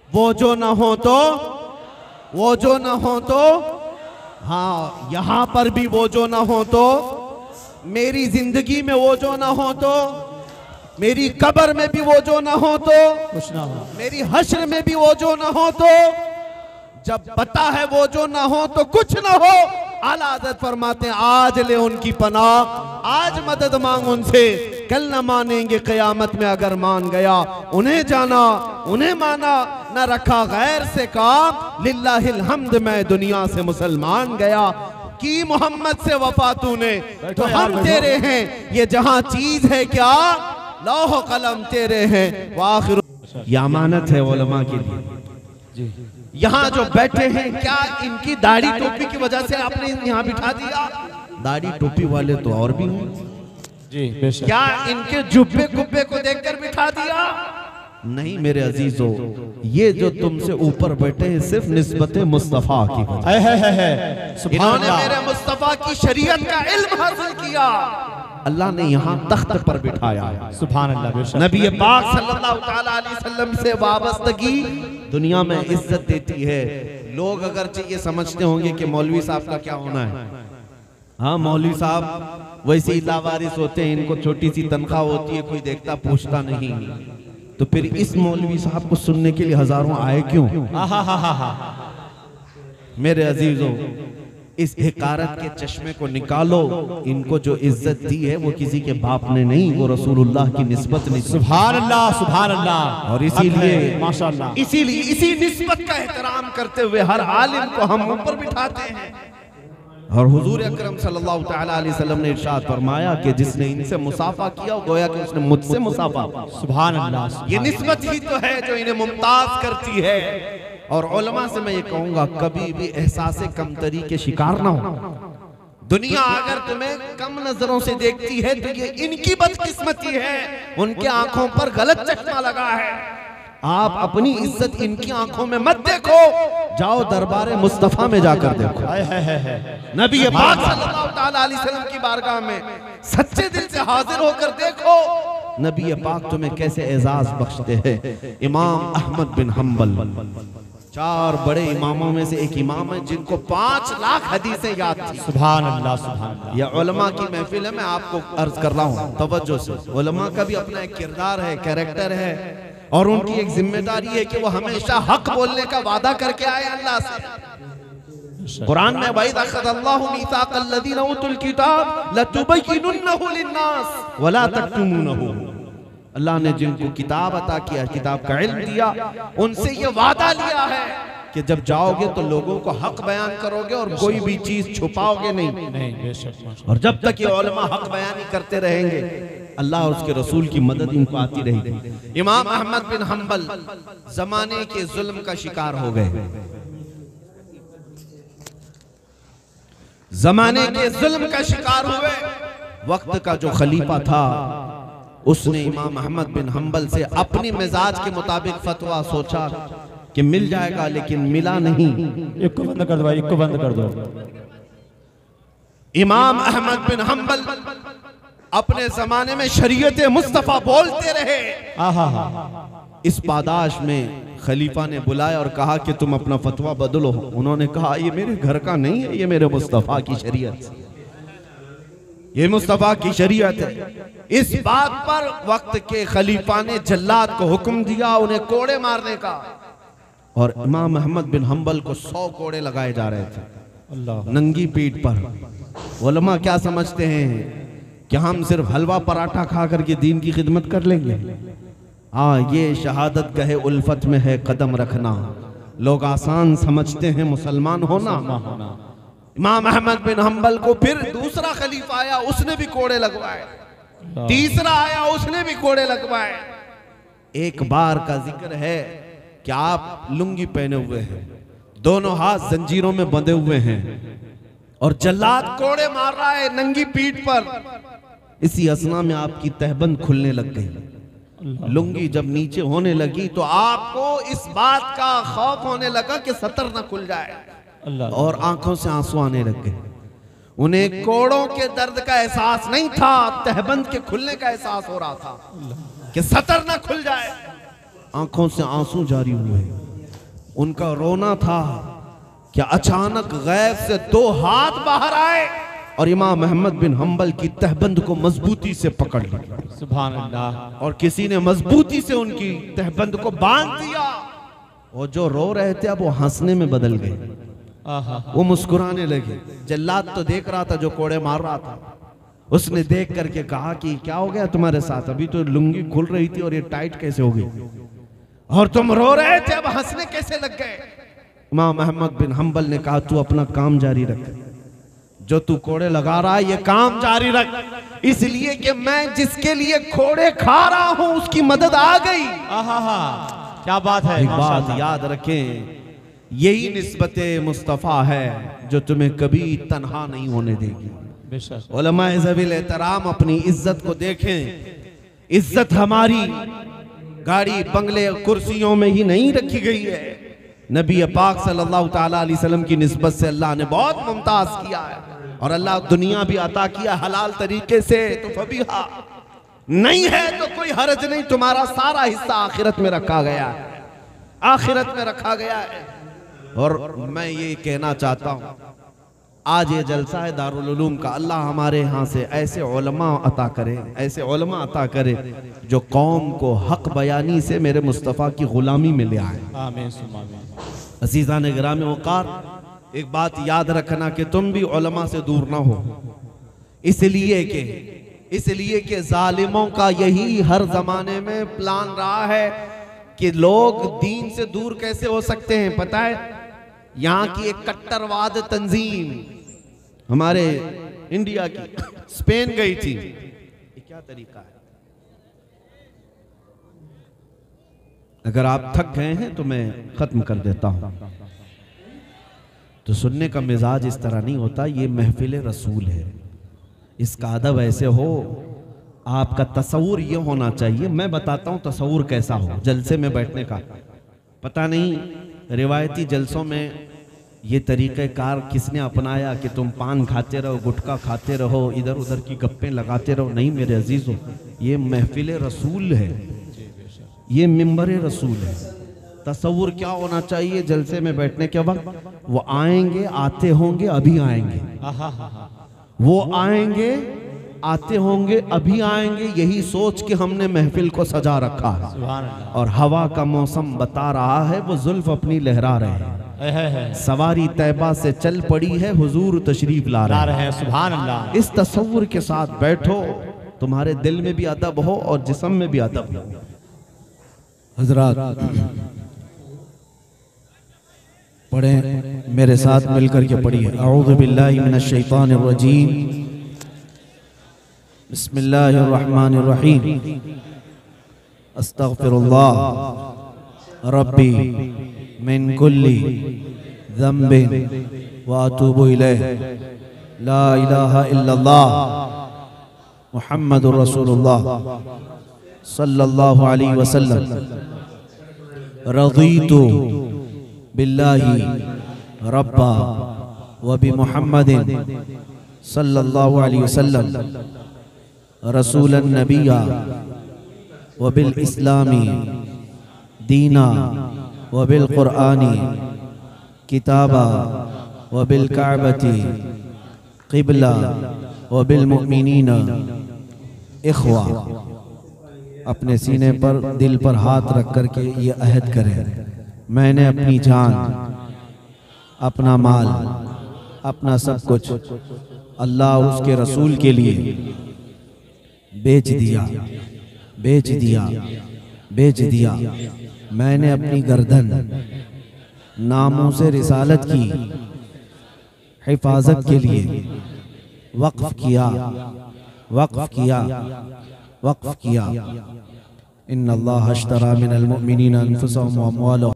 वो जो न हो तो, वो जो न हो तो, हाँ यहां पर भी वो जो न हो तो, मेरी जिंदगी में वो जो न हो तो, मेरी कब्र में भी वो जो न हो तो, कुछ ना हो, मेरी हश्र में भी वो जो न हो तो, जब पता है वो जो न हो तो कुछ न हो। आला हज़रत फरमाते हैं आज ले उनकी पनाह, आज मदद मांग उनसे, कल न मानेंगे क़यामत में अगर मान गया। उन्हें जाना उन्हें माना, न रखा गैर से काम, लिल्लाहिल हम्द मैं दुनिया से मुसलमान गया। की मोहम्मद से वफा तूने तो हम तेरे हैं, ये जहां चीज है क्या लौह कलम तेरे हैं। वाखिर ये अमानत है उलमा के लिए। यहाँ जो बैठे हैं क्या इनकी दाढ़ी टोपी की वजह से आपने यहाँ बिठा दिया? दाढ़ी टोपी वाले तो और भी हैं जी बेशक। क्या इनके जुब्बे कुब्बे को देखकर बिठा दिया? नहीं मेरे अजीजों, ये जो तुमसे ऊपर बैठे हैं सिर्फ निस्बत मुस्तफा की वजह से। इन्होंने मेरे मुस्तफा की शरीयत का इल्म हासिल किया, अल्लाह ने यहाँ तख्त पर बिठाया। सुभान अल्लाह। नबी पाक सल्लल्लाहु अलैहि वसल्लम से वाबस्तगी दुनिया में इज्जत देती है। लोग अगर ये समझते होंगे कि मौलवी साहब का क्या होना है, हाँ मौलवी साहब वैसे ही लावारिस होते हैं, इनको छोटी सी तनख्वाह होती है, कोई देखता पूछता नहीं। तो फिर इस मौलवी साहब को सुनने के लिए हजारों आए क्यों? मेरे अजीजों, इस हिकारत के चश्मे को निकालो। इनको जो इज्जत दी है वो किसी के बाप ने नहीं, वो रसूलुल्लाह की निस्बत ने। सुभान अल्लाह, सुभान अल्लाह। और इसीलिए माशाअल्लाह, इसीलिए इसी निस्बत का एहतराम करते हुए हर आलिम को हम ऊपर बिठाते हैं। और हुजूर अकरम सल्लल्लाहु अलैहि वसल्लम ने इरशाद फरमाया कि जिसने इनसे मुसाफा किया गोया कि उसने मुझसे मुसाफा। सुभान अल्लाह। ये निस्बत ही तो है जो इन्हें मुमताज करती है। और उलमा से मैं ये कहूंगा कभी भी एहसास कमतरी के शिकार ना हो। दुनिया अगर तुम्हें कम नजरों से देखती है तो ये इनकी बदकिस्मती है, उनके आंखों पर गलत चश्मा लगा है। आप अपनी इज्जत इनकी आंखों में मत देखो, जाओ दरबार मुस्तफा में जाकर देखो। नबी पाक सल्लल्लाहु अलैहि वसल्लम की बारगाह में सच्चे दिल से हाजिर होकर देखो नबी पाक तुम्हें कैसे एजाज बख्शते हैं। इमाम अहमद बिन हम्बल 4 बड़े इमामों में से एक इमाम है जिनको 5 लाख हदीसें याद थी। सुभान अल्लाह, सुभान अल्लाह। यह उलमा की महफिल है, मैं आपको अर्ज कर रहा हूँ तवज्जो से। उलमा का भी अपना एक किरदार है, कैरेक्टर है, और उनकी एक जिम्मेदारी है कि वो हमेशा हक बोलने का वादा करके आए अल्लाह से। कुरान में वइज़ अख़ज़ल्लाहु मीसाक़ल लज़ीना ऊतुल किताब लतुबय्यिनुन्नहु लिन्नास वला तक्तुमूनहु। अल्लाह ने जिनको किताब अता किया, किताब का इल्म दिया, उनसे ये वादा लिया है कि जब जाओगे तो लोगों को हक बयान करोगे और कोई भी चीज छुपाओगे नहीं। और जब तक ये उलमा हक बयानी करते रहेंगे अल्लाह और उसके रसूल की मदद इनको आती रहेगी। इमाम अहमद बिन हम्बल जमाने के जुल्म का शिकार हो गए। जमाने के जुल्म का शिकार हुए। वक्त का जो खलीफा था उसने इमाम अहमद बिन हम्बल से अपनी मिजाज के मुताबिक फतवा सोचा कि मिल जाएगा, लेकिन मिला नहीं। एक को बंद कर दो भाई, एक को बंद कर दो। इमाम अहमद बिन हम्बल अपने जमाने में शरीयत मुस्तफा बोलते रहे। इस पादाश में खलीफा ने बुलाया और कहा कि तुम अपना फतवा बदलो। उन्होंने कहा ये मेरे घर का नहीं है, ये मेरे मुस्तफा की शरीयत, ये मुस्तफा की शरीयत है। इस बात पर वक्त के खलीफा ने जल्लाद को हुक्म दिया उन्हें कोड़े मारने का, और इमाम अहमद बिन हम्बल को 100 कोड़े लगाए जा रहे थे अल्लाह, नंगी पीठ पर। उलमा क्या समझते हैं कि हम सिर्फ हलवा पराठा खा करके दीन की खिदमत कर लेंगे? हाँ, ये शहादत गहे उल्फत में है कदम रखना। लोग आसान समझते हैं मुसलमान होना। इमाम अहमद बिन हम्बल को फिर दूसरा खलीफा आया, उसने भी कोड़े लगवाए। तीसरा आया, उसने भी कोड़े लगवाए। एक बार का जिक्र है कि आप लुंगी पहने हुए हैं, दोनों हाथ जंजीरों में बंधे हुए हैं, और जल्लाद कोड़े मार रहा है नंगी पीठ पर। इसी असना में आपकी तहबंद खुलने लग गई। लुंगी जब नीचे होने लगी तो आपको इस बात का खौफ होने लगा कि सतर न खुल जाए, और आंखों से आंसू आने लग गए। उन्हें कोड़ों के दर्द का एहसास नहीं था, तहबंद के खुलने का एहसास हो रहा था कि सतर न खुल जाए। आंखों से आंसू जारी हुए। उनका रोना था कि अचानक गैब से 2 हाथ बाहर आए और इमाम अहमद बिन हंबल की तहबंद को मजबूती से पकड़ लिया। सुभान अल्लाह। और किसी ने मजबूती से उनकी तहबंद को बांध दिया। और जो रो रहे थे अब वो हंसने में बदल गए, वो मुस्कुराने लगे। जल्लाद तो देख रहा था जो कोड़े मार रहा था, उसने देख करके कहा कि क्या हो गया तुम्हारे साथ, अभी तो लुंगी खुल रही थी और ये टाइट कैसे हो गई, और तुम रो रहे थे अब हंसने कैसे लग गए। इमाम अहमद बिन हंबल ने कहा तू अपना काम जारी रख, जो तू कोड़े लगा रहा है ये काम जारी रख, इसलिए कि मैं जिसके लिए कोड़े खा रहा हूं उसकी मदद आ गई। क्या बात है। एक बात याद रखें, यही निस्बते मुस्तफ़ा है जो तुम्हें कभी तन्हा नहीं होने देगी। उलमाए ज़वील एहतराम अपनी इज्जत को देखें। इज्जत हमारी गाड़ी बंगले कुर्सियों में ही नहीं रखी गई है। नबी पाक सल्लल्लाहु ताला अलैहि वसल्लम की निस्बत से अल्लाह ने बहुत मुमताज किया है, और अल्लाह दुनिया भी अता किया हलाल तरीके से, तो फबीहा नहीं है तो कोई हर्ज नहीं, तुम्हारा सारा हिस्सा आखिरत में रखा गया है, आखिरत में रखा गया है। और मैं ये कहना चाहता हूँ, आज ये जलसा है दारुल उलूम का, अल्लाह हमारे यहाँ से ऐसे उलमा अता करे, ऐसे उलमा अता करे जो कौम को हक बयानी से मेरे मुस्तफ़ा की गुलामी में ले आए। आमीन। अज़ीज़ान गिरामी वक़ार, एक बात याद रखना कि तुम भी उलमा से दूर ना हो, इसलिए कि जालिमों का यही हर जमाने में प्लान रहा है कि लोग दीन से दूर कैसे हो सकते हैं। पता है, यहाँ की एक कट्टरवाद तंजीम हमारे इंडिया की स्पेन गई थी। ये क्या तरीका है, अगर आप थक गए हैं तो मैं खत्म कर देता हूं। तो सुनने का मिजाज इस तरह नहीं होता, ये महफिल रसूल है, इसका अदब ऐसे हो, आपका तसव्वुर ये होना चाहिए। मैं बताता हूँ तसव्वुर कैसा हो जलसे में बैठने का। पता नहीं रिवायती जलसों में ये तरीक़ेकार किसने अपनाया कि तुम पान खाते रहो, गुटखा खाते रहो, इधर उधर की गप्पें लगाते रहो। नहीं मेरे अजीज़ों, ये महफिल रसूल है, ये मिंबर रसूल है। तसव्वुर क्या होना चाहिए जलसे में बैठने के वक्त, वो आएंगे आते होंगे अभी आएंगे, वो आएंगे आते होंगे अभी आएंगे, यही सोच के हमने महफिल को सजा रखा है। और हवा का मौसम बता रहा है वो जुल्फ अपनी लहरा रहे हैं, सवारी तैबा से चल पड़ी है, हुजूर तशरीफ ला रहे हैं। सुभान अल्लाह। इस तसव्वुर के साथ बैठो, तुम्हारे दिल में भी अदब हो और जिस्म में भी अदब हो। हजरात पढ़े, मेरे साथ मिलकर के पढ़िए। अऊज़ु बिल्लाहि मिनश शैतानिर रजीम, बिस्मिल्लाहिर रहमानिर रहीम, अस्तगफिरुल्लाह रब्बी मिन कुल्ली ज़ंबिन व अतूबु इलैह, ला इलाहा इल्लल्लाह मुहम्मदुर रसूलुल्लाह सल्लल्लाहु अलैहि वसल्लम, रज़ीतु बिल्लाहि रब्बा व बि मुहम्मदिन सल्लल्लाहु अलैहि वसल्लम रसूलन नबिया व बिल इस्लामी दीना व बिल कुरआनी किताबा व बिल काबती क़िबला व बिल मुमिनीना इख्वा। अपने सीने पर दिल पर हाथ रख कर के ये अहद करें, मैंने अपनी जान, अपना माल, अपना सब कुछ अल्लाह उसके रसूल के लिए बेच दिया, बेच दिया, बेच दिया। मैंने अपनी गर्दन नामों से रिसालत की हिफाजत के लिए वक्फ किया, वक्फ किया, वक्फ किया। इन्नल्लाह अश्तरा मिनल मुमिनीना अनफुसहुम व अमवालहुम